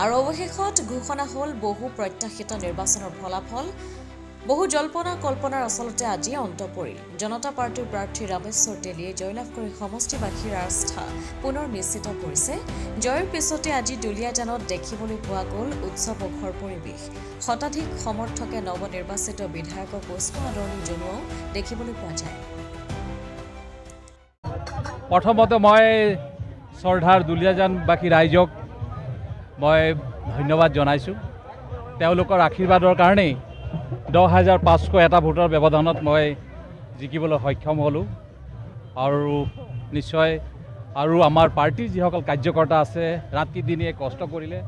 আৰু অৱশেষত ঘোষণা হ'ল বহু প্ৰত্যাশিত নিৰ্বাচনৰ ফলাফল। বহু জল্পনা কল্পনাৰ আচলতে আজি অন্ত পৰিল। জনতা পাৰ্টীৰ প্ৰাৰ্থী ৰামেশ্বৰ তেলীয়ে জয়লাভ কৰি সমষ্টিবাসীৰ আস্থা পুনৰ নিশ্চিত কৰিছে। জয়ৰ পিছতে আজি দুলীয়াজানত দেখিবলৈ পোৱা গ'ল উৎসৱমুখৰ পৰিৱেশ। শতাধিক সমৰ্থকে নৱনিৰ্বাচিত বিধায়কক পুষ্প আদৰণি জনোৱাও দেখিবলৈ পোৱা যায়। প্ৰথমতে মই চৰ্দাৰ দুলীয়াজানবাসী ৰাইজক মই ধন্যবাদ জনাইছোঁ। তেওঁলোকৰ আশীৰ্বাদৰ কাৰণেই 10,500 এটা ভোটৰ ব্যৱধানত মই জিকিবলৈ সক্ষম হ'লোঁ। আৰু নিশ্চয় আৰু আমাৰ পাৰ্টীৰ যিসকল কাৰ্যকৰ্তা আছে ৰাতি দিনে কষ্ট কৰিলে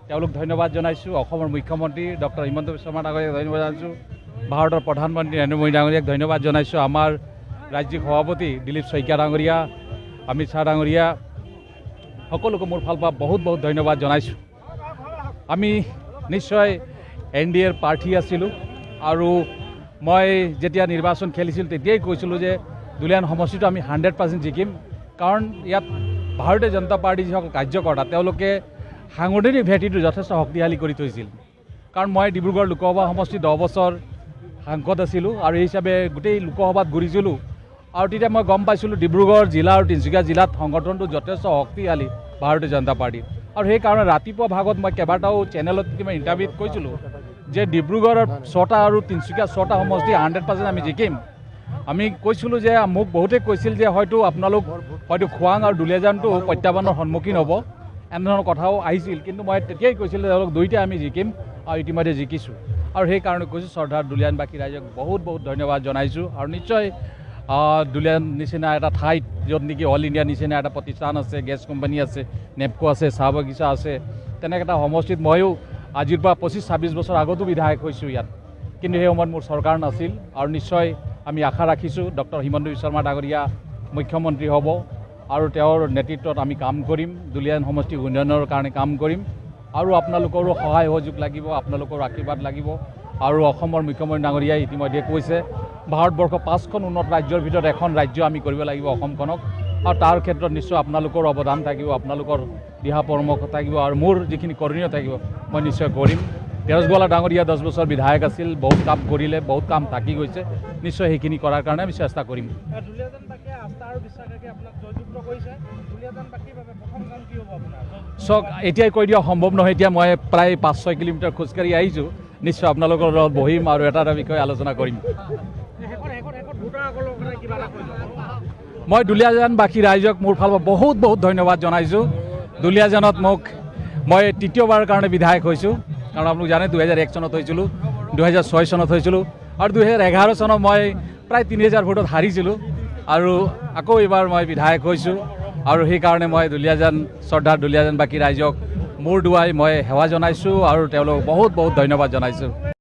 তেওঁলোক ধন্যবাদ জনাইছোঁ। অসমৰ মুখ্যমন্ত্ৰী ডক্টৰ হিমন্ত বিশ্ব শৰ্মা ডাঙৰীয়াক ধন্যবাদ জনাইছোঁ। ভাৰতৰ প্ৰধানমন্ত্ৰী নৰেন্দ্ৰ মোদী ডাঙৰীয়াক ধন্যবাদ জনাইছোঁ। আমাৰ ৰাজ্যিক সভাপতি দিলীপ শইকীয়া ডাঙৰীয়া, অমিত শ্বাহ ডাঙৰীয়া, সকলোকে মোৰ ফালৰ পৰা বহুত বহুত ধন্যবাদ জনাইছোঁ। আমি নিশ্চয় NDAৰ প্ৰাৰ্থী আছিলোঁ আৰু মই যেতিয়া নিৰ্বাচন খেলিছিলোঁ তেতিয়াই কৈছিলোঁ যে দুলীয়াজান সমষ্টিটো আমি 100% জিকিম। কাৰণ ইয়াত ভাৰতীয় জনতা পাৰ্টীৰ যিসকল কাৰ্যকৰ্তা তেওঁলোকে সাংগঠনিক ভেটিটো যথেষ্ট শক্তিশালী কৰি থৈছিল। কাৰণ মই ডিব্ৰুগড় লোকসভা সমষ্টি 10 বছৰ সাংসদ আছিলোঁ আৰু এই হিচাপে গোটেই লোকসভাত ঘূৰিছিলোঁ। আৰু তেতিয়া মই গম পাইছিলোঁ ডিব্ৰুগড় জিলা আৰু তিনিচুকীয়া জিলাত সংগঠনটো যথেষ্ট শক্তিশালী ভাৰতীয় জনতা পাৰ্টীৰ। আৰু সেইকাৰণে ৰাতিপুৱা ভাগত মই কেইবাটাও চেনেলত কিবা ইণ্টাৰভিউত কৈছিলোঁ যে ডিব্ৰুগড়ত 6টা আৰু তিনিচুকীয়া 6টা সমষ্টি 100% আমি জিকিম। আমি কৈছিলোঁ যে মোক বহুতে কৈছিল যে হয়তো আপোনালোক হয়তো খোৱাং আৰু দুলীয়াজানটো প্ৰত্যাহ্বানৰ সন্মুখীন হ'ব, এনেধৰণৰ কথাও আহিছিল। কিন্তু মই তেতিয়াই কৈছিলোঁ যে তেওঁলোক দুইটাই আমি জিকিম আৰু ইতিমধ্যে জিকিছোঁ। আৰু সেইকাৰণে কৈছোঁ চৰ্দাৰ দুলীয়াজানবাসী ৰাইজক বহুত বহুত ধন্যবাদ জনাইছোঁ। আৰু নিশ্চয় দুলীয়াজান নিচিনা এটা ঠাইত য'ত নেকি অল ইণ্ডিয়া নিচিনা এটা প্ৰতিষ্ঠান আছে, গেছ কোম্পানী আছে, নেপকো আছে, চাহ বাগিচা আছে, তেনেকৈ এটা সমষ্টিত ময়ো আজিৰ পৰা 25-26 বছৰ আগতো বিধায়ক হৈছোঁ ইয়াত। কিন্তু সেই সময়ত মোৰ চৰকাৰ নাছিল। আৰু নিশ্চয় আমি আশা ৰাখিছোঁ ডক্টৰ হিমন্ত বিশ্ব শৰ্মা ডাঙৰীয়া মুখ্যমন্ত্ৰী হ'ব আৰু তেওঁৰ নেতৃত্বত আমি কাম কৰিম, দুলীয়াজান সমষ্টিৰ উন্নয়নৰ কাৰণে কাম কৰিম। আৰু আপোনালোকৰো সহায় সহযোগ লাগিব, আপোনালোকৰ আশীৰ্বাদ লাগিব। আৰু অসমৰ মুখ্যমন্ত্ৰী ডাঙৰীয়াই ইতিমধ্যে কৈছে ভাৰতবৰ্ষৰ 5খন উন্নত ৰাজ্যৰ ভিতৰত এখন ৰাজ্য আমি কৰিব লাগিব অসমখনক। আৰু তাৰ ক্ষেত্ৰত নিশ্চয় আপোনালোকৰ অৱদান থাকিব, আপোনালোকৰ দিহা পৰামৰ্শ থাকিব আৰু মোৰ যিখিনি কৰণীয় থাকিব মই নিশ্চয় কৰিম। তেজগোৱালা ডাঙৰীয়া 10 বছৰ বিধায়ক আছিল, বহুত কাম কৰিলে, বহুত কাম থাকি গৈছে। নিশ্চয় সেইখিনি কৰাৰ কাৰণে আমি চেষ্টা কৰিম। চাওক, এতিয়াই কৈ দিয়া সম্ভৱ নহয়। এতিয়া মই প্ৰায় 5-6 কিলোমিটাৰ খোজকাঢ়ি আহিছোঁ। নিশ্চয় আপোনালোকৰ লগত বহিম আৰু এটা বিষয়ে আলোচনা কৰিম। মই দুলীয়াজানবাসী ৰাইজক মোৰ ফালৰ পৰা বহুত বহুত ধন্যবাদ জনাইছোঁ। দুলীয়াজানত মই তৃতীয়বাৰৰ কাৰণে বিধায়ক হৈছোঁ। কাৰণ আপোনালোক জানে 2001 চনত হৈছিলোঁ, 2006 চনত হৈছিলোঁ আৰু 2011 চনত মই প্ৰায় 3000 ভোটত হাৰিছিলোঁ। আৰু আকৌ এইবাৰ মই বিধায়ক হৈছোঁ। আৰু সেইকাৰণে মই চৰ্দাৰ দুলীয়াজানবাসী ৰাইজক মোৰ দুৱাই মই সেৱা জনাইছোঁ আৰু তেওঁলোকক বহুত বহুত ধন্যবাদ জনাইছোঁ।